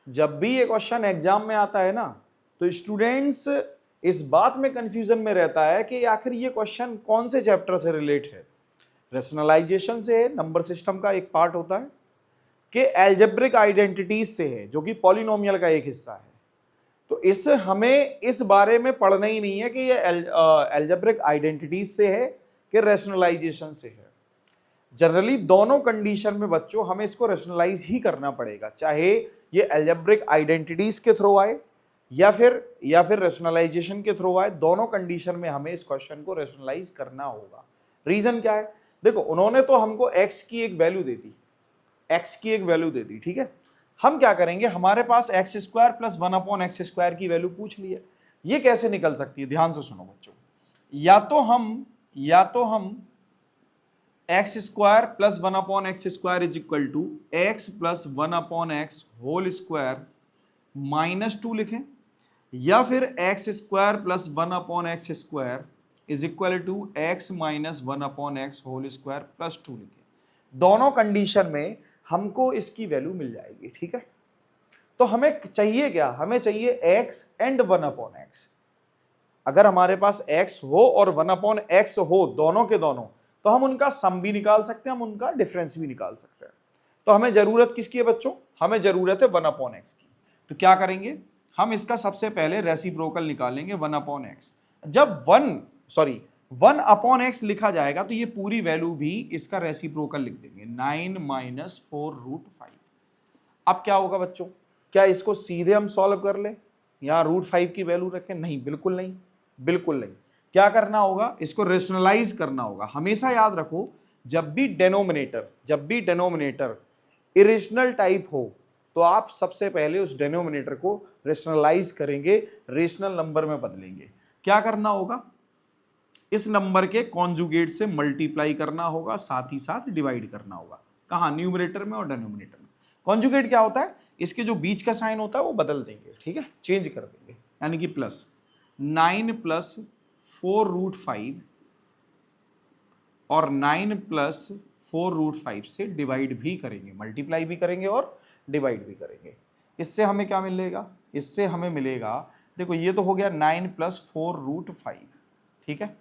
जब भी ये क्वेश्चन एग्जाम में आता है ना, तो स्टूडेंट्स इस बात में कंफ्यूजन में रहता है कि आखिर ये क्वेश्चन कौन से चैप्टर से रिलेट है। रैशनलाइजेशन से है, नंबर सिस्टम का एक पार्ट होता है, कि एल्जेब्रिक आइडेंटिटीज से है जो कि पॉलिनोमियल का एक हिस्सा है। तो इस हमें इस बारे में पढ़ना ही नहीं है कि ये एल्जेब्रिक आइडेंटिटीज से है कि रैशनलाइजेशन से है। जनरली दोनों कंडीशन में बच्चों हमें इसको रैशनलाइज ही करना पड़ेगा, चाहे ये एल्जेब्रिक आइडेंटिटीज के थ्रू आए या फिर रैशनलाइजेशन के थ्रू आए। दोनों कंडीशन में हमें इस क्वेश्चन को रैशनलाइज करना होगा। रीजन क्या है? देखो, उन्होंने तो हमको x की एक वैल्यू दे दी, x की एक वैल्यू दे दी, ठीक है। हम क्या करेंगे, हमारे पास एक्स स्क्वायर प्लस 1/x² की वैल्यू पूछ ली है। ये कैसे निकल सकती है? ध्यान से सुनो बच्चों। या तो हम x square plus 1/x² is equal to x plus 1/x whole square -2 लिखें, या फिर x square plus 1/x² is equal to x minus 1/x whole square plus 2 लिखें। दोनों कंडीशन में हमको इसकी वैल्यू मिल जाएगी, ठीक है। तो हमें चाहिए क्या? हमें चाहिए x एंड 1/x। अगर हमारे पास x हो और 1/x हो, दोनों के दोनों, तो हम उनका सम भी निकाल सकते हैं, हम उनका डिफरेंस भी निकाल सकते हैं। तो हमें जरूरत किसकी है बच्चों? हमें जरूरत है 1/x की। तो क्या करेंगे, हम इसका सबसे पहले रेसिप्रोकल निकालेंगे 1/x। जब 1/x लिखा जाएगा तो ये पूरी वैल्यू भी इसका रेसिप्रोकल लिख देंगे, 9 माइनस 4√5। अब क्या होगा बच्चों, क्या इसको सीधे हम सॉल्व कर लें, यहां √5 की वैल्यू रखें? नहीं, बिल्कुल नहीं, बिल्कुल नहीं। क्या करना होगा, इसको रेशनलाइज करना होगा। हमेशा याद रखो, जब भी डेनोमिनेटर इरेशनल टाइप हो, तो आप सबसे पहले उस डेनोमिनेटर को रेशनलाइज करेंगे, रेशनल नंबर में बदलेंगे। क्या करना होगा, इस नंबर के कॉन्जुगेट से मल्टीप्लाई करना होगा, साथ ही साथ डिवाइड करना होगा। कहां? न्यूमरेटर में और डिनोमिनेटर में। कॉन्जुगेट क्या होता है? इसके जो बीच का साइन होता है वो बदल देंगे, ठीक है, चेंज कर देंगे, यानी कि प्लस 9 प्लस 4√5 और 9 प्लस 4√5 से डिवाइड भी करेंगे, मल्टीप्लाई भी करेंगे और डिवाइड भी करेंगे। इससे हमें क्या मिलेगा? इससे हमें मिलेगा, देखो ये तो हो गया 9 प्लस 4√5, ठीक है,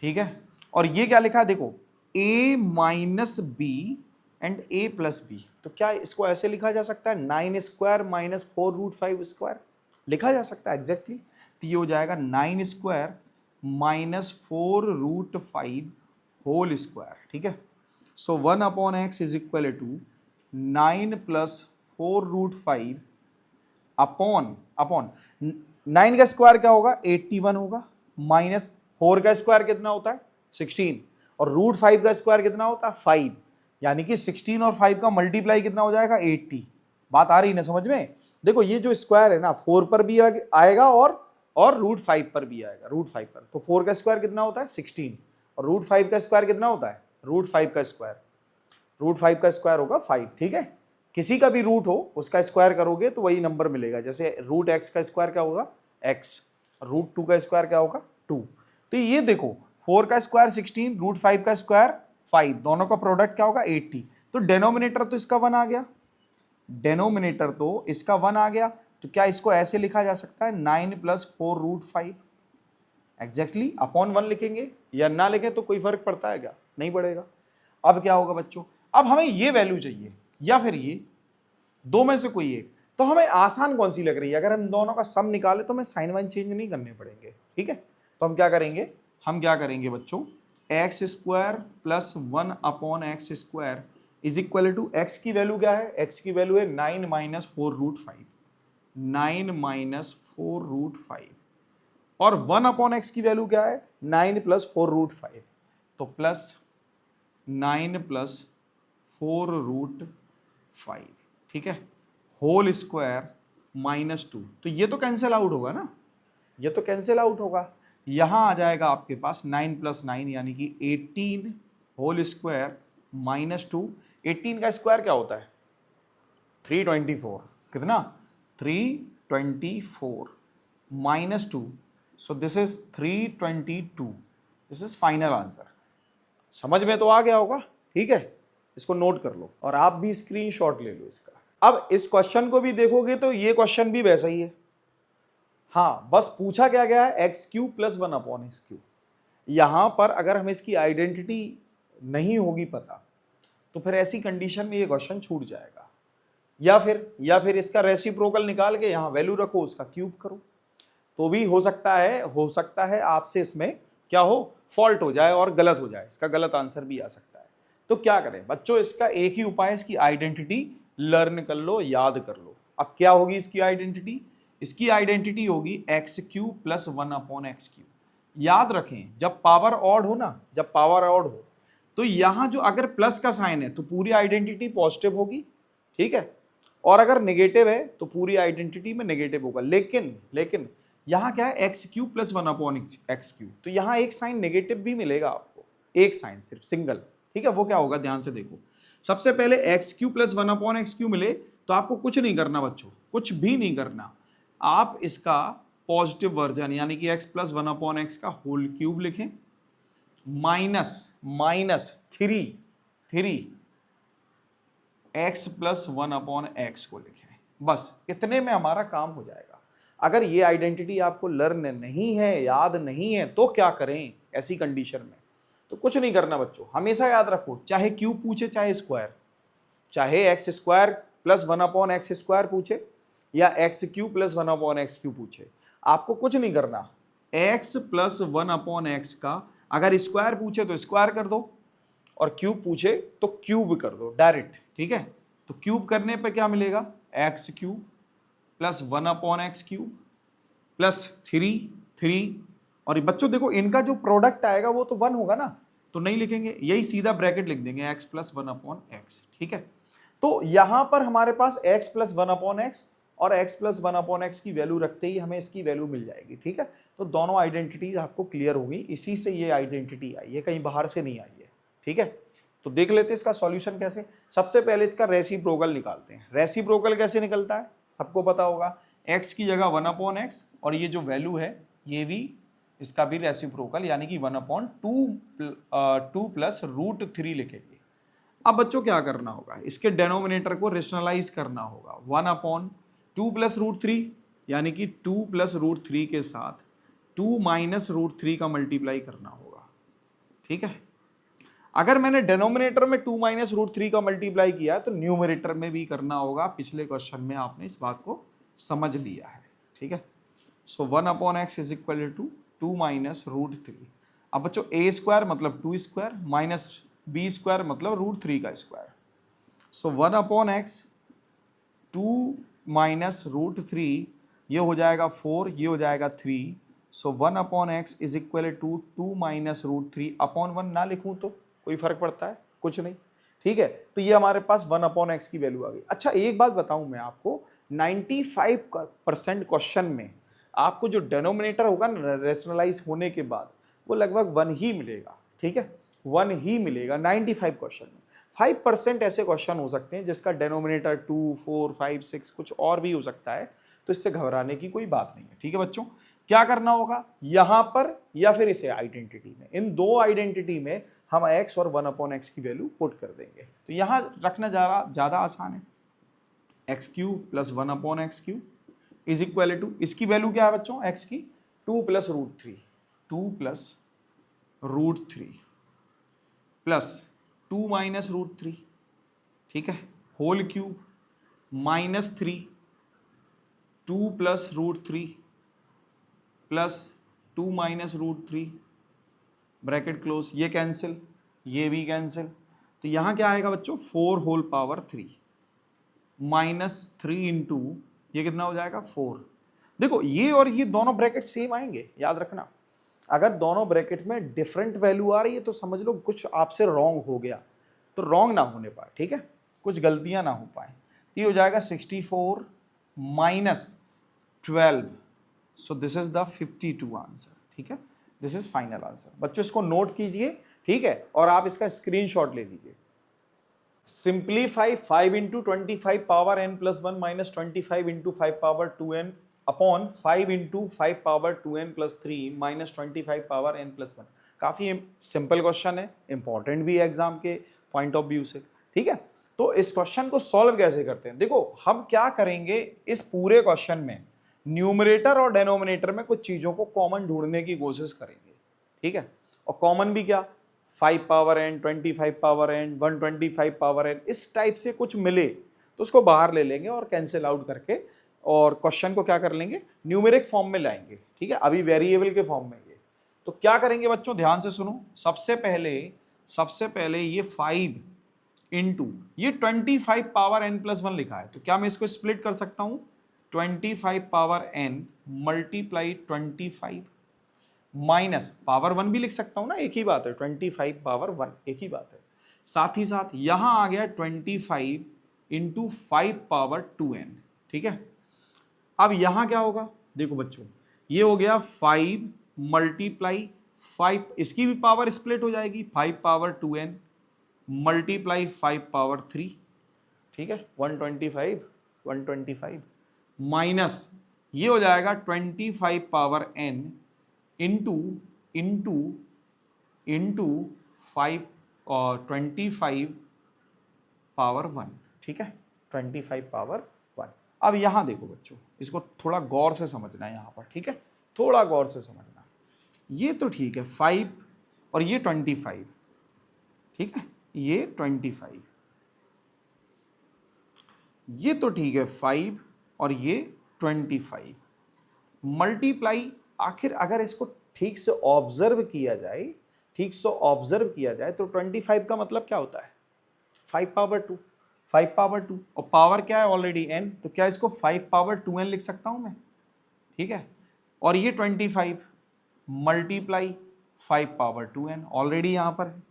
ठीक है। और ये क्या लिखा है, देखो a minus b and a plus b. तो क्या इसको ऐसे लिखा जा सकता है, 9 स्क्वायर माइनस 4√5 स्क्वायर लिखा जा सकता है एग्जैक्टली। तो ये हो जाएगा 9 स्क्वायर माइनस 4√5 होल स्क्वायर, ठीक है। So 1/x is equal to 9 plus 4√5 upon 9 का स्क्वायर क्या होगा, 81 होगा, माइनस 4 का स्क्वायर कितना होता है, 16, और √5 का स्क्वायर कितना होता है, 5, यानी कि 16 और 5 का मल्टीप्लाई कितना हो जाएगा, 80। बात आ रही ना समझ में? देखो ये जो स्क्वायर है ना, 4 पर भी आएगा और √5 पर भी आएगा, √5 पर। तो 4 का स्क्वायर कितना होता है, 16, और √5 का स्क्वायर कितना होता है, √5 का स्क्वायर होगा 5, ठीक है। किसी का भी रूट हो उसका स्क्वायर करोगे तो वही नंबर मिलेगा। जैसे √x का स्क्वायर क्या होगा, x, √2 का स्क्वायर क्या होगा, 2। तो ये देखो 4 का स्क्वायर 16, √5 का स्क्वायर 5, दोनों का प्रोडक्ट क्या होगा, 80। तो डेनोमिनेटर तो इसका 1 आ गया, डेनोमिनेटर तो इसका 1 आ गया। तो क्या इसको ऐसे लिखा जा सकता है, 9 प्लस 4√5 एग्जैक्टली अपॉन 1 लिखेंगे, या ना लिखें तो कोई फर्क पड़ता है क्या, नहीं पड़ेगा। अब क्या होगा बच्चों, अब हमें ये वैल्यू चाहिए या फिर ये, दो में से कोई एक। तो हमें आसान कौन सी लग रही है, अगर हम दोनों का सम निकाले तो हमें साइन वाइन चेंज नहीं करने पड़ेंगे, ठीक है। तो हम क्या करेंगे बच्चों, x square plus 1/x² is equal to, x की वैल्यू क्या है, एक्स की वैल्यू है 9 माइनस 4√5, 9 माइनस 4√5, और 1/x की वैल्यू क्या है, 9 प्लस 4√5, तो प्लस 9 प्लस 4√5, ठीक है, होल स्क्वायर -2। तो ये तो कैंसिल आउट होगा ना, ये तो कैंसिल आउट होगा। यहां आ जाएगा आपके पास 9 प्लस 9 यानी कि 18 होल स्क्वायर -2। 18 का स्क्वायर क्या होता है, 324, कितना, 324 -2, so this is 322। This is final answer. समझ में तो आ गया होगा, ठीक है। इसको नोट कर लो और आप भी स्क्रीनशॉट ले लो इसका। अब इस क्वेश्चन को भी देखोगे तो ये क्वेश्चन भी वैसा ही है। हाँ, बस पूछा क्या गया है, एक्स क्यू प्लस 1/x3। यहां पर अगर हमें इसकी आइडेंटिटी नहीं होगी पता तो फिर ऐसी कंडीशन में ये क्वेश्चन छूट जाएगा। या फिर इसका रेसिप्रोकल निकाल के यहां वैल्यू रखो, उसका क्यूब करो, तो भी हो सकता है आपसे इसमें क्या हो, फॉल्ट हो जाए और गलत हो जाए, इसका गलत आंसर भी आ सकता है। तो क्या करें बच्चों, इसका एक ही उपाय है, इसकी आइडेंटिटी लर्न कर लो, याद कर लो। अब क्या होगी इसकी आइडेंटिटी, इसकी आइडेंटिटी होगी एक्स क्यू प्लस 1/x3। याद रखें, जब पावर ऑड हो ना, जब पावर ऑड हो तो यहां जो अगर प्लस का साइन है तो पूरी आइडेंटिटी पॉजिटिव होगी, ठीक है, और अगर नेगेटिव है तो पूरी आइडेंटिटी में नेगेटिव होगा। लेकिन यहां क्या है, एक्स क्यू प्लस 1/x3, तो यहां एक साइन नेगेटिव भी मिलेगा आपको, एक साइन सिर्फ सिंगल, ठीक है। वो क्या होगा, ध्यान से देखो। सबसे पहले एक्स क्यू प्लस 1/x3 मिले तो आपको कुछ नहीं करना बच्चों, कुछ भी नहीं करना, आप इसका पॉजिटिव वर्जन यानी कि x प्लस 1/x का होल क्यूब लिखें, minus three x plus 1/x को लिखें। बस इतने में हमारा काम हो जाएगा। अगर ये आइडेंटिटी आपको लर्न नहीं है, याद नहीं है, तो क्या करें ऐसी कंडीशन में, तो कुछ नहीं करना बच्चों। हमेशा याद रखो, चाहे क्यूब पूछे चाहे स्क्वायर, चाहे x² प्लस 1/x² पूछे या एक्स क्यू प्लस 1/x3 पूछे, आपको कुछ नहीं करना। x प्लस 1/x का अगर स्क्वायर पूछे तो स्क्वायर कर दो और क्यूब पूछे तो क्यूब कर दो डायरेक्ट, ठीक है। तो क्यूब करने पर क्या मिलेगा, x cube plus 1/x3 plus three और बच्चों देखो इनका जो प्रोडक्ट आएगा वो तो 1 होगा ना, तो नहीं लिखेंगे, यही सीधा ब्रैकेट लिख देंगे x प्लस 1/x, ठीक है। तो यहां पर हमारे पास x प्लस 1/x और x प्लस 1/x की वैल्यू रखते ही हमें इसकी वैल्यू मिल जाएगी, ठीक है। तो दोनों आइडेंटिटीज आपको क्लियर होगी, इसी से ये आइडेंटिटी आई है, कहीं बाहर से नहीं आई है, ठीक है। तो देख लेते हैं इसका सॉल्यूशन कैसे। सबसे पहले इसका रेसिप्रोकल निकालते हैं। रेसिप्रोकल कैसे निकलता है सबको पता होगा, x की जगह 1/x और ये जो वैल्यू है ये भी, इसका भी रेसिप्रोकल यानी कि 1/2 प्लस √3 लिखेंगे। अब बच्चों क्या करना होगा, इसके डेनोमिनेटर को रेशनलाइज करना होगा। 1/2 प्लस √3 यानी कि 2 प्लस √3 के साथ 2 माइनस √3 का मल्टीप्लाई करना होगा, ठीक है। अगर मैंने डेनोमिनेटर में 2 माइनस √3 का मल्टीप्लाई किया तो न्यूमरेटर में भी करना होगा। पिछले क्वेश्चन में आपने इस बात को समझ लिया है, ठीक है। So 1/x is equal to 2 minus √3। अब बच्चों a² मतलब 2² माइनस b² मतलब √3 का स्क्वायर। सो 1/x 2 माइनस √3 ये हो जाएगा 4, ये हो जाएगा 3। So 1/x is equal to 2 minus √3 upon 1 ना लिखूं तो कोई फर्क पड़ता है, कुछ नहीं, ठीक है। तो ये हमारे पास 1/x की वैल्यू आ गई। अच्छा एक बात बताऊं मैं आपको, 95% क्वेश्चन में आपको जो डेनोमिनेटर होगा ना रेशनलाइज होने के बाद वो लगभग 1 ही मिलेगा, ठीक है, 1 ही मिलेगा 95 क्वेश्चन में। 5% ऐसे क्वेश्चन हो सकते हैं जिसका डेनोमिनेटर 2, 4, 5, 6 कुछ और भी हो सकता है, तो इससे घबराने की कोई बात नहीं है, ठीक है बच्चों। क्या करना होगा यहां पर या फिर इसे आइडेंटिटी में, इन दो आइडेंटिटी में हम x और 1/x की वैल्यू पुट कर देंगे। तो यहां रखना ज्यादा आसान है, x cube plus 1/x3 is equal to, इसकी वैल्यू क्या है बच्चों x की, 2 प्लस √3 प्लस 2 माइनस √3, ठीक है, whole cube minus 3 2 plus √3 plus 2 minus √3 bracket close, ये कैंसिल, ये भी कैंसिल। तो यहां क्या आएगा बच्चों 4 होल पावर 3 माइनस 3 इंटू ये कितना हो जाएगा 4। देखो ये और ये दोनों ब्रैकेट सेम आएंगे, याद रखना। अगर दोनों ब्रैकेट में डिफरेंट वैल्यू आ रही है तो समझ लो कुछ आपसे रॉन्ग हो गया, तो रॉन्ग ना होने पाए, ठीक है, कुछ गलतियां ना हो पाए। ये हो जाएगा 64 minus 12, so this is the 52 answer, ठीक है, दिस इज फाइनल आंसर। बच्चों इसको नोट कीजिए, ठीक है, और आप इसका स्क्रीनशॉट ले लीजिए। Simplify 5 into 25 power n plus 1 minus 25 into 5 power 2n upon 5 into 5 power 2n plus 3 minus 25 power n plus 1। काफी सिंपल क्वेश्चन है, इंपॉर्टेंट भी है एग्जाम के पॉइंट ऑफ व्यू से, ठीक है। तो तो इस क्वेश्चन को सॉल्व कैसे करते हैं, देखो हम क्या करेंगे इस पूरे क्वेश्चन में, न्यूमरेटर और डेनोमिनेटर में कुछ चीजों को कॉमन ढूंढने की कोशिश करेंगे, ठीक है। और कॉमन भी क्या, 5 power n, 25 power n, 125 power n, इस टाइप से कुछ मिले तो उसको बाहर ले लेंगे और कैंसिल आउट करके और क्वेश्चन को क्या कर लेंगे, न्यूमेरिक फॉर्म में लाएंगे, ठीक है। अभी वेरिएबल के फॉर्म में ये, तो क्या करेंगे बच्चों, ध्यान से सुनो। सबसे पहले ये 5 इंटू ये 25 पावर n प्लस 1 लिखा है, तो क्या मैं इसको स्प्लिट कर सकता हूं, 25 power n multiply 25 minus power 1 भी लिख सकता हूं ना, एक ही बात है, 25 पावर 1 एक ही बात है। साथ ही साथ यहां आ गया 25 इंटू 5 पावर 2n, ठीक है। अब यहां क्या होगा, देखो बच्चों ये हो गया 5 मल्टीप्लाई 5, इसकी भी पावर स्प्लिट हो जाएगी, 5 पावर 2n मल्टीप्लाई 5 पावर 3, ठीक है, 125 माइनस ये हो जाएगा 25 power n into into into 5 और 25 पावर 1, ठीक है, 25 पावर 1। अब यहां देखो बच्चों, इसको थोड़ा गौर से समझना है यहाँ पर, ठीक है, थोड़ा गौर से समझना। ये तो ठीक है 5 और ये 25, ठीक है, ये 25, ये तो ठीक है 5 और ये 25 मल्टीप्लाई, आखिर अगर इसको ठीक से ऑब्जर्व किया जाए, तो 25 का मतलब क्या होता है, 5 पावर 2, 5 पावर 2 और पावर क्या है ऑलरेडी n, तो क्या इसको 5 पावर 2n लिख सकता हूं मैं, ठीक है। और ये 25 मल्टीप्लाई 5 पावर 2n ऑलरेडी यहां पर है।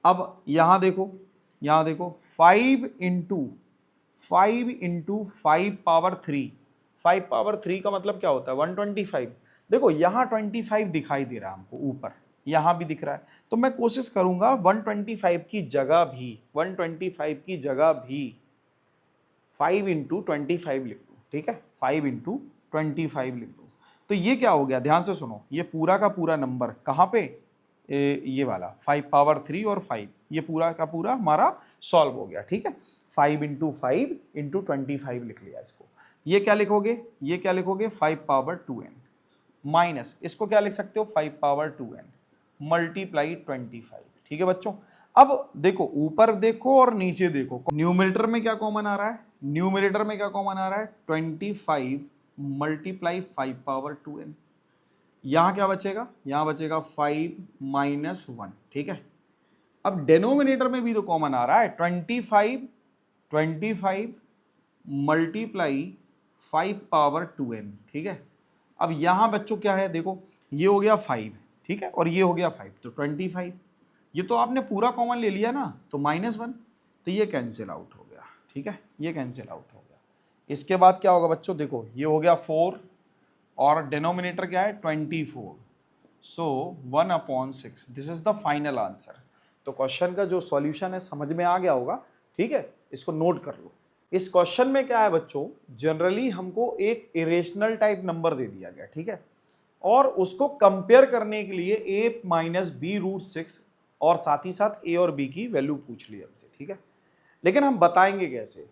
अब यहां देखो 5 इंटू 5 पावर 3, 5 पावर 3 का मतलब क्या होता है 125। देखो यहां 25 दिखाई दे रहा है हमको ऊपर, यहां भी दिख रहा है, तो मैं कोशिश करूंगा 125 की जगह भी 5 इंटू 25 लिख दूं, ठीक है, 5 इंटू 25 लिख दूं। तो ये क्या हो गया, ध्यान से सुनो, ये पूरा का पूरा नंबर कहां पे, ये वाला 5 पावर 3 और 5, ये पूरा का पूरा हमारा सॉल्व हो गया, ठीक है। 5 इंटू 5 इंटू 25 लिख लिया इसको। ये क्या लिखोगे, 5 पावर 2n माइनस इसको क्या लिख सकते हो, 5 पावर 2n मल्टीप्लाई 25, ठीक है बच्चों। अब देखो ऊपर देखो और नीचे देखो, न्यूमरेटर में क्या कॉमन आ रहा है, 25 मल्टीप्लाई 5 पावर 2n, यहां क्या बचेगा, 5 माइनस 1, ठीक है। अब डेनोमिनेटर में भी तो कॉमन आ रहा है, 25 मल्टीप्लाई 5 पावर 2n, ठीक है। अब यहां बच्चों क्या है, देखो ये हो गया 5, ठीक है, और ये हो गया 5, तो 25, ये तो आपने पूरा कॉमन ले लिया ना, तो -1, तो ये कैंसिल आउट हो गया, ठीक है, ये कैंसिल आउट हो गया। इसके बाद क्या होगा बच्चों, देखो ये हो गया 4 और डिनोमिनेटर क्या है 24, सो 1/6, this is the final answer. तो क्वेश्चन का जो सॉल्यूशन है समझ में आ गया होगा, ठीक है, इसको नोट कर लो। इस क्वेश्चन में क्या है बच्चों, जनरली हमको एक इरेशनल टाइप नंबर दे दिया गया, ठीक है, और उसको कंपेयर करने के लिए a माइनस बी रूट 6 और साथ ही साथ a और b की वैल्यू पूछ ली हमसे, ठीक है। लेकिन हम बताएंगे कैसे,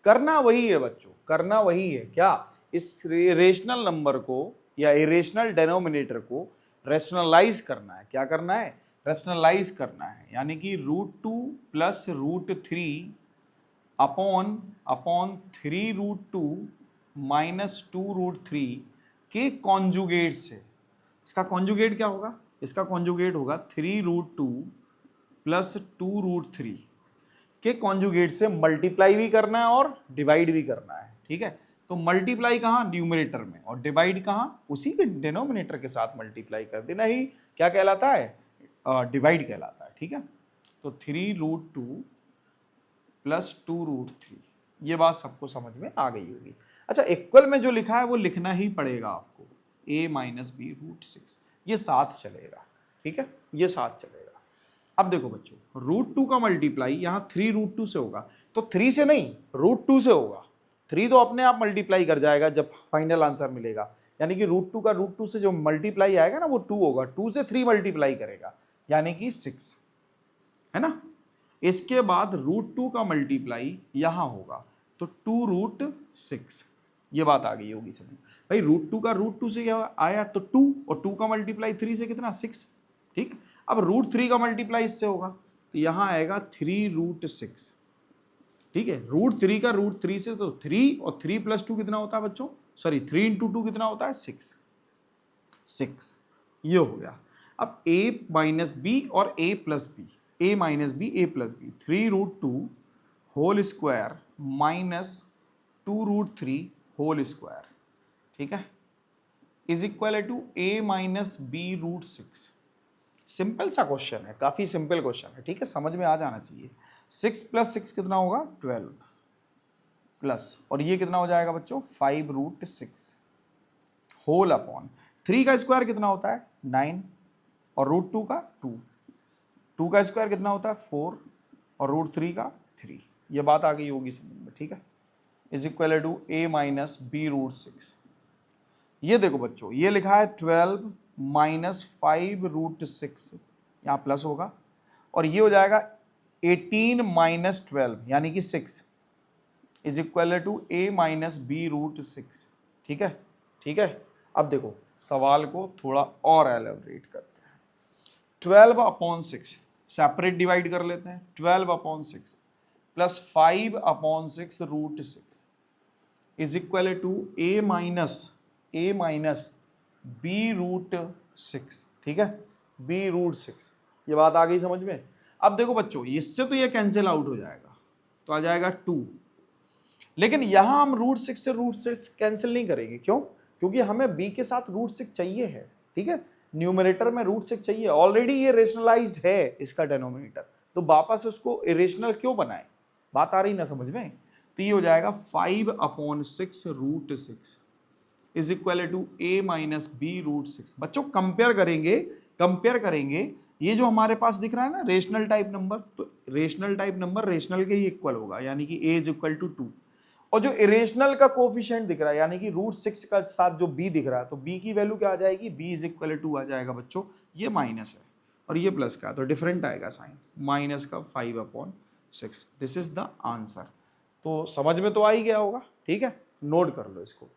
करना वही है बच्चों, करना वही है, क्या, इस रेशनल नंबर को या इरेशनल डेनोमिनेटर को रेशनलाइज करना है, क्या करना है, रेशनलाइज करना है, यानी कि √2 प्लस √3 अपॉन 3√2 माइनस 2√3 के कॉन्जुगेट से। इसका कॉन्जुगेट क्या होगा, इसका कॉन्जुगेट होगा 3√2 प्लस 2√3 के कॉन्जुगेट से मल्टीप्लाई भी करना है और डिवाइड भी करना है, ठीक है। तो मल्टीप्लाई कहाँ, न्यूमरेटर में, और डिवाइड कहाँ, उसी के डिनोमिनेटर के साथ मल्टीप्लाई कर देना ही क्या कहलाता है, डिवाइड कहलाता है, ठीक है। तो 3√2 प्लस 2√3, ये बात सबको समझ में आ गई होगी। अच्छा, इक्वल में जो लिखा है वो लिखना ही पड़ेगा आपको, a माइनस बी रूट 6, ये साथ चलेगा, ठीक है, ये साथ चलेगा। अब देखो बच्चों, √2 का मल्टीप्लाई यहाँ 3√2 से होगा, तो 3 से नहीं √2 से होगा, 3 तो अपने आप मल्टीप्लाई कर जाएगा जब फाइनल आंसर मिलेगा, यानी कि √2 का √2 से जो मल्टीप्लाई आएगा ना वो 2 होगा, 2 से 3 मल्टीप्लाई करेगा यानी कि 6, है ना। इसके बाद √2 का मल्टीप्लाई यहाँ होगा तो 2√6, ये बात आ गई होगी समझ भाई। √2 का √2 से क्या आया तो 2, और 2 का मल्टीप्लाई 3 से कितना 6, ठीक है। अब √3 का मल्टीप्लाई इससे होगा तो यहाँ आएगा 3√6, ठीक है। √3 का √3 से तो 3, और 3 + 2 कितना होता है बच्चों, सॉरी 3 × 2 कितना होता है 6, ये हो गया। अब a - b और a + b, a - b a + b, 3√2 whole square minus 2√3 whole square, ठीक है, is equal to a - b√6। Simple सा क्वेश्चन है, काफी सिंपल क्वेश्चन है, ठीक है, समझ में आ जाना चाहिए। 6 + 6 कितना होगा 12 प्लस, और ये कितना हो जाएगा बच्चों 5√6 होल अपॉन 3 का स्क्वायर कितना होता है 9, और √2 का 2 का स्क्वायर कितना होता है 4, और √3 का 3, ये बात आ गई होगी समझ में, ठीक है, is equal to a - b√6। ये देखो बच्चों, ये लिखा है 12 - 5√6, यहाँ प्लस होगा, और ये हो जाएगा 18 - 12 यानी कि 6 is equal to a - b√6, ठीक है, ठीक है। अब देखो सवाल को थोड़ा और एलेबरेट करते हैं। 12/6 सेपरेट डिवाइड कर लेते हैं, 12/6 plus 5/6√6 is equal to a - b√6, ठीक है, b√6, ये बात आ गई समझ में। अब देखो बच्चों, इससे तो ये कैंसिल आउट हो जाएगा तो आ जाएगा 2, लेकिन यहां हम √6 से √6 कैंसिल नहीं करेंगे, क्यों, क्योंकि हमें b के साथ √6 चाहिए है, ठीक है, न्यूमरेटर में √6 चाहिए, ऑलरेडी ये रेशनलाइज्ड है इसका डेनोमिनेटर, तो वापस उसको इरेशनल क्यों बनाए, बात आ रही ना समझ में। तो ये हो जाएगा 5/6√6 is equal to a - b√6। बच्चों कंपेयर करेंगे ये जो हमारे पास दिख रहा है ना रेशनल टाइप नंबर, तो रेशनल टाइप नंबर रेशनल के ही इक्वल होगा, यानी कि a इज इक्वल टू 2, और जो इरेशनल का कोफिशिएंट दिख रहा है यानी कि √6 का साथ जो b दिख रहा है, तो b की वैल्यू क्या आ जाएगी, b इज इक्वल टू आ जाएगा बच्चों, ये माइनस है और ये प्लस का, तो डिफरेंट आएगा साइन, माइनस का 5/6, दिस इज द आंसर। तो समझ में तो आ ही गया होगा, ठीक है, नोट कर लो इसको।